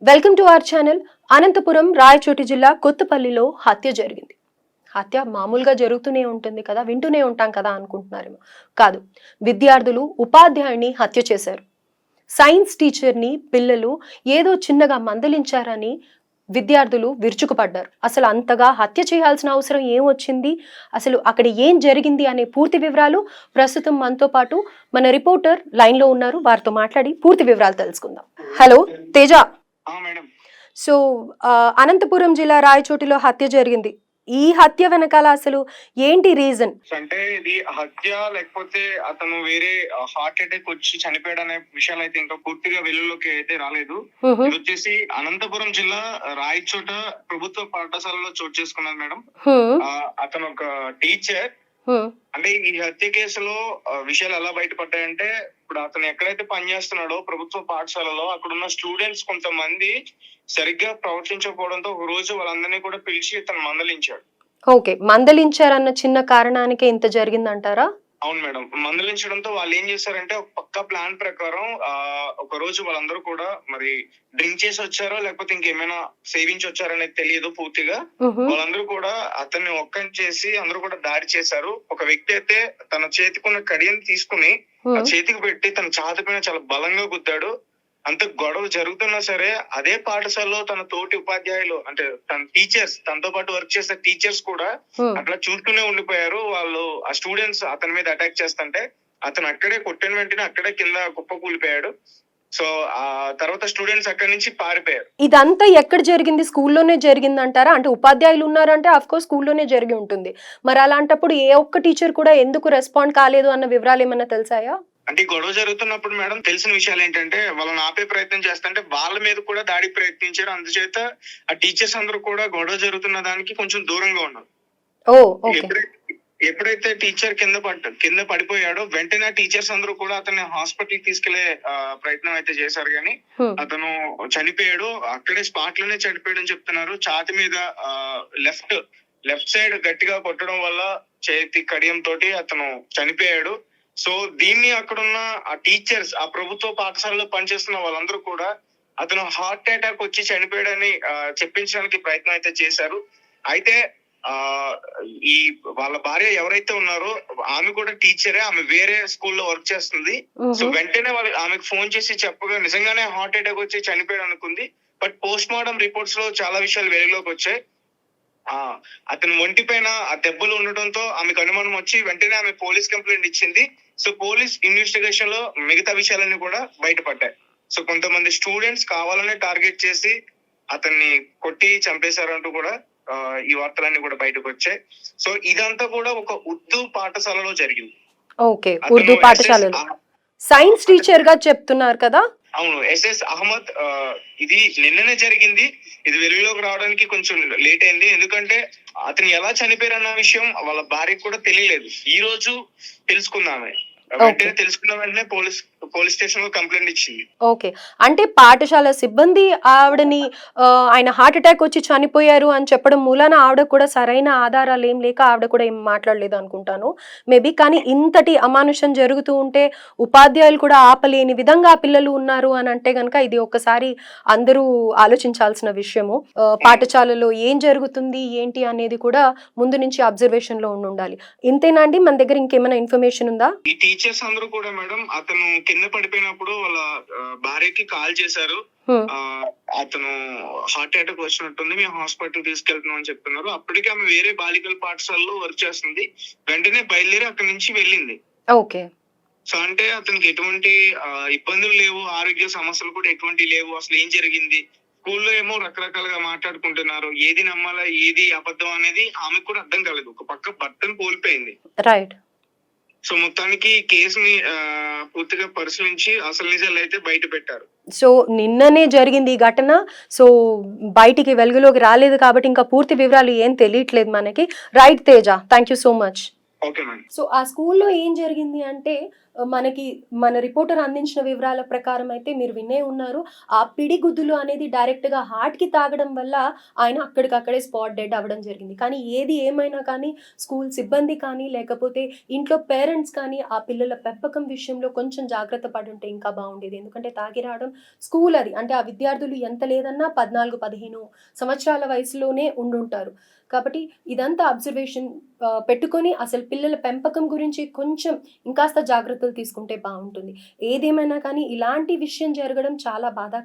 Welcome to our channel. Anantapuram Rayachoti జిల్లా కొత్తపల్లిలో హత్య జరిగింది. హత్య మామూలుగా జరుగుతూనే ఉంటుంది కదా, వింటూనే ఉంటాం కదా అనుకుంటున్నారేమో. కాదు, విద్యార్థులు ఉపాధ్యాయుని హత్య చేశారు. సైన్స్ టీచర్ని పిల్లలు ఏదో చిన్నగా మందలించారని విద్యార్థులు విరుచుకుపడ్డారు. అసలు అంతగా హత్య చేయాల్సిన అవసరం ఏం వచ్చింది, అసలు అక్కడ ఏం జరిగింది అనే పూర్తి వివరాలు ప్రస్తుతం మనతో పాటు మన రిపోర్టర్ లైన్లో ఉన్నారు. వారితో మాట్లాడి పూర్తి వివరాలు తెలుసుకుందాం. Hello Teja. Madam. So Anantapuram జిల్లా రాయచోటిలో హత్య జరిగింది. ఈ హత్య వెనకాల అసలు ఏంటి రీజన్? అంటే ఇది హత్య లేకపోతే అతను వేరే హార్ట్ అటాక్ వచ్చి చనిపోయాడు అనే విషయాలు అయితే ఇంకా పూర్తిగా వెలుగులోకి అయితే రాలేదు. ఇది వచ్చేసి అనంతపురం జిల్లా రాయచోట ప్రభుత్వ పాఠశాలలో చోటు చేసుకున్నారు మేడం. అతను ఒక టీచర్. అంటే ఈ హత్య కేసులో విషయాలు ఎలా బయటపడ్డాయంటే, ఇప్పుడు అతను ఎక్కడైతే పనిచేస్తున్నాడో ప్రభుత్వ పాఠశాలలో అక్కడున్న స్టూడెంట్స్ కొంతమంది సరిగ్గా ప్రవర్తించకపోవడంతో ఒక రోజు వాళ్ళందరినీ కూడా పిలిచి ఇతను మందలించాడు. ఓకే, మందలించారన్న చిన్న కారణానికే ఇంత జరిగిందంటారా? అవును మేడం. మందలించడంతో వాళ్ళు ఏం చేశారంటే ఒక పక్కా ప్లాన్ ప్రకారం ఒక రోజు వాళ్ళందరూ కూడా మరి డ్రింక్ చేసి వచ్చారో లేకపోతే ఇంకేమైనా సేవించి వచ్చారనేది తెలియదు పూర్తిగా. వాళ్ళందరూ కూడా అతన్ని ఒక్కని చేసి అందరూ కూడా దాడి చేశారు. ఒక వ్యక్తి అయితే తన చేతికున్న కడియం తీసుకుని ఆ చేతికి పెట్టి తన ఛాతి పైన చాలా బలంగా గుద్దాడు. అంత గొడవ జరుగుతున్నా సరే అదే పాఠశాలలో తన తోటి ఉపాధ్యాయులు అంటే తన టీచర్స్, తనతో పాటు వర్క్ చేసే టీచర్స్ కూడా అట్లా చూస్తూనే ఉండిపోయారు. వాళ్ళు ఆ స్టూడెంట్స్ అతని మీద అటాక్ చేస్తుంటే అతను అక్కడే కొట్టిన వెంటనే అక్కడే కింద కుప్ప కూలిపోయాడు. సో ఆ తర్వాత స్టూడెంట్స్ అక్కడి నుంచి పారిపోయారు. ఇదంతా ఎక్కడ జరిగింది? స్కూల్లోనే జరిగింది అంటారా? అంటే ఉపాధ్యాయులు ఉన్నారంటే అఫ్ కోర్స్ స్కూల్లోనే జరిగి ఉంటుంది. మరి అలాంటప్పుడు ఏ ఒక్క టీచర్ కూడా ఎందుకు రెస్పాండ్ కాలేదు అన్న వివరాలు ఏమన్నా తెలిసాయా? అంటే గొడవ జరుగుతున్నప్పుడు మేడం తెలిసిన విషయాలు ఏంటంటే, వాళ్ళని ఆపే ప్రయత్నం చేస్తుంటే వాళ్ళ మీద కూడా దాడికి ప్రయత్నించారు. అందుచేత ఆ టీచర్స్ అందరూ కూడా గొడవ జరుగుతున్న దానికి కొంచెం దూరంగా ఉన్నారు. ఎప్పుడైతే టీచర్ కింద పడిపోయాడో వెంటనే టీచర్స్ అందరూ కూడా అతన్ని హాస్పిటల్ తీసుకెళ్లే ప్రయత్నం అయితే చేశారు. కానీ అతను చనిపోయాడు. అక్కడే స్పాట్ లోనే చనిపోయాడు అని చెప్తున్నారు. ఛాతి మీద లెఫ్ట్ సైడ్ గట్టిగా కొట్టడం వల్ల చేతి కడియం తోటి అతను చనిపోయాడు. సో దీన్ని అక్కడున్న ఆ టీచర్స్, ఆ ప్రభుత్వ పాఠశాలలో పనిచేస్తున్న వాళ్ళందరూ కూడా అతను హార్ట్ అటాక్ వచ్చి చనిపోయాడని చెప్పించడానికి ప్రయత్నం అయితే చేశారు. అయితే ఈ వాళ్ళ భార్య ఎవరైతే ఉన్నారో ఆమె కూడా టీచరే, ఆమె వేరే స్కూల్లో వర్క్ చేస్తుంది. సో వెంటనే వాళ్ళు ఆమెకు ఫోన్ చేసి చెప్పగా నిజంగానే హార్ట్ అటాక్ వచ్చి చనిపోయాడు అనుకుంది. బట్ పోస్ట్ మార్టం రిపోర్ట్స్ లో చాలా విషయాలు వెలుగులోకి వచ్చాయి. అతని ఒంటి పైన ఆ దెబ్బలు ఉండటంతో ఆమెకు అనుమానం వచ్చి వెంటనే ఆమె పోలీస్ కంప్లైంట్ ఇచ్చింది. సో పోలీస్ ఇన్వెస్టిగేషన్ లో మిగతా విషయాలన్నీ కూడా బయటపడ్డాయి. సో కొంతమంది స్టూడెంట్స్ కావాలనే టార్గెట్ చేసి అతన్ని కొట్టి చంపేశారంటూ కూడా ఈ వార్తలన్నీ కూడా బయటకు వచ్చాయి. సో ఇదంతా కూడా ఒక ఉర్దూ పాఠశాలలో జరిగింది. ఓకే, ఉర్దూ పాఠశాలలో సైన్స్ టీచర్ గా చెప్తున్నారు కదా? అవును, ఎస్ఎస్ అహ్మద్. ఇది నిన్ననే జరిగింది. ఇది వెలుగులోకి రావడానికి కొంచెం లేట్ అయింది. ఎందుకంటే అతను ఎలా చనిపోయారన్న విషయం వాళ్ళ భార్యకు కూడా తెలియలేదు. ఈ రోజు తెలుసుకున్నామే. వెంటనే తెలుసుకున్న వెంటనే పోలీస్ స్టేషన్ లో కంప్లైంట్ ఇచ్చింది. ఓకే, అంటే పాఠశాల సిబ్బంది ఆవిడని ఆయన హార్ట్ అటాక్ వచ్చి చనిపోయారు అని చెప్పడం మూలాన ఆవిడ కూడా సరైన ఆధారాలు ఏం లేక ఆవిడ కూడా ఏం మాట్లాడలేదు అనుకుంటాను మేబీ. కానీ ఇంతటి అమానుషం జరుగుతూ ఉంటే ఉపాధ్యాయులు కూడా ఆపలేని విధంగా పిల్లలు ఉన్నారు అని అంటే గనక ఇది ఒక్కసారి అందరూ ఆలోచించాల్సిన విషయము. పాఠశాలలో ఏం జరుగుతుంది ఏంటి అనేది కూడా ముందు నుంచి అబ్జర్వేషన్ లో ఉండాలి. ఇంతేనా అండి? మన దగ్గర ఇంకేమైనా ఇన్ఫర్మేషన్ ఉందా? ఈ టీచర్స్ అందరూ కూడా మేడం అతను కింద పడిపోయినప్పుడు వాళ్ళ భార్యకి కాల్ చేశారు. అతను హార్ట్ అటాక్ వచ్చినట్టుంది, మేము హాస్పిటల్ తీసుకెళ్తున్నాం అని చెప్తున్నారు. అప్పటికే ఆమె వేరే బాలికల పాఠశాలలో వర్క్ చేస్తుంది. వెంటనే బయలుదేరి అక్కడి నుంచి వెళ్ళింది. ఓకే. సో అంటే అతనికి ఎటువంటి ఇబ్బందులు లేవు, ఆరోగ్య సమస్యలు కూడా ఎటువంటి లేవు. అసలు ఏం జరిగింది? స్కూల్లో ఏమో రకరకాలుగా మాట్లాడుకుంటున్నారు. ఏది నమ్మాలా ఏది అబద్ధం అనేది ఆమెకు కూడా అర్థం కాలేదు. ఒక పక్క భర్తను కోల్పోయింది. రైట్. సో మొత్తానికి కేసుని పూర్తిగా పరిశీలించి అసలు నిజాలు అయితే బయట పెట్టారు. సో నిన్ననే జరిగింది ఈ ఘటన. సో బయటికి వెలుగులోకి రాలేదు కాబట్టి ఇంకా పూర్తి వివరాలు ఏం తెలియట్లేదు మనకి. Right Teja, thank you so much. Okay madam. So ఆ స్కూల్లో ఏం జరిగింది అంటే మనకి మన రిపోర్టర్ అందించిన వివరాల ప్రకారం అయితే మీరు వినే ఉన్నారు. ఆ పిడిగుద్దులు అనేది డైరెక్ట్‌గా హార్ట్‌కి తాగడం వల్ల ఆయన అక్కడికక్కడే స్పాట్ డెడ్ అవ్వడం జరిగింది. కానీ ఏది ఏమైనా కానీ స్కూల్ సిబ్బంది కానీ, లేకపోతే ఇంట్లో పేరెంట్స్ కానీ ఆ పిల్లల పెంపకం విషయంలో కొంచెం జాగ్రత్త పడుంటే ఇంకా బావుండేది. ఎందుకంటే తాగి రావడం స్కూల్ అది. అంటే ఆ విద్యార్థులు ఎంత లేదన్నా 14, 15 సంవత్సరాల వయసులోనే ఉండుంటారు. కాబట్టి ఇదంతా అబ్జర్వేషన్ పెట్టుకొని అసలు పిల్లల పెంపకం గురించి కొంచెం ఇంకాస్త జాగ్రత్తలు తీసుకుంటే బావుంటుంది. ఏదేమైనా కానీ ఇలాంటి విషయం జరగడం చాలా బాధాకరం.